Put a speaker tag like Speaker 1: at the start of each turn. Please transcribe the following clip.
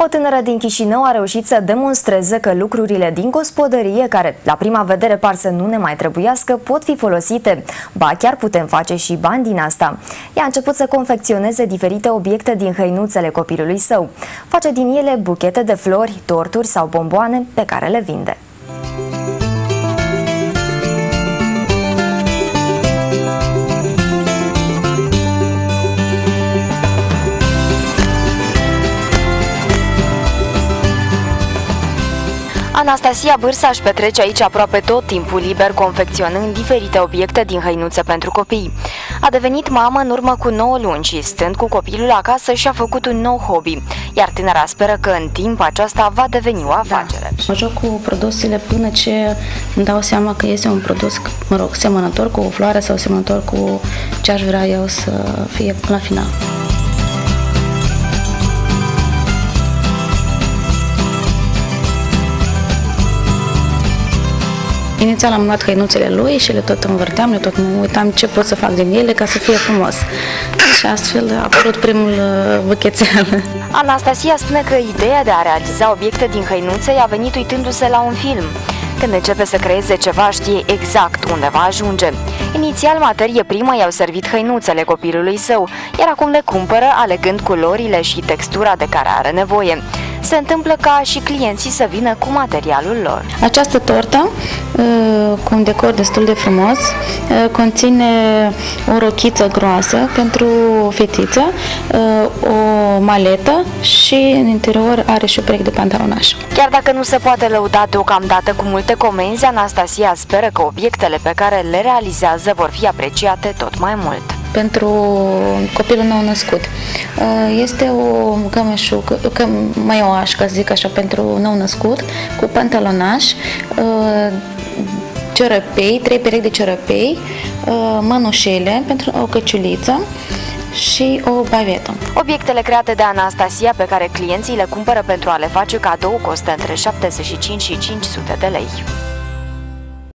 Speaker 1: O tânără din Chișinău a reușit să demonstreze că lucrurile din gospodărie, care la prima vedere par să nu ne mai trebuiască, pot fi folosite. Ba, chiar putem face și bani din asta. Ea a început să confecționeze diferite obiecte din hăinuțele copilului său. Face din ele buchete de flori, torturi sau bomboane pe care le vinde. Anastasia Bârsa își petrece aici aproape tot timpul liber confecționând diferite obiecte din hăinuțe pentru copii. A devenit mamă în urmă cu 9 luni și, stând cu copilul acasă, și-a făcut un nou hobby, iar tânăra speră că în timp aceasta va deveni o afacere.
Speaker 2: Mă joc cu produsele până ce îmi dau seama că este un produs, semănător cu o floare sau semănător cu ce aș vrea eu să fie până la final. Inițial am luat hăinuțele lui și le tot învârteam, le tot uitam ce pot să fac din ele ca să fie frumos. Și astfel a apărut primul buchețel.
Speaker 1: Anastasia spune că ideea de a realiza obiecte din hăinuțe i-a venit uitându-se la un film. Când începe să creeze ceva, știe exact unde va ajunge. Inițial, materie primă i-au servit hăinuțele copilului său, iar acum le cumpără alegând culorile și textura de care are nevoie. Se întâmplă ca și clienții să vină cu materialul lor.
Speaker 2: Această tortă, cu un decor destul de frumos, conține o rochiță groasă pentru o fetiță, o maletă și în interior are și o pereche de pantalonaș.
Speaker 1: Chiar dacă nu se poate lăuda deocamdată cu multe comenzi, Anastasia speră că obiectele pe care le realizează vor fi apreciate tot mai mult.
Speaker 2: Pentru copilul nou născut. Este o maioașă, ca să zic așa, pentru nou născut, cu pantalonaș, ciorăpei, 3 perechi de ciorăpei, mănușele pentru o căciuliță și o bavetă.
Speaker 1: Obiectele create de Anastasia, pe care clienții le cumpără pentru a le face cadou, costă între 75 și 500 de lei.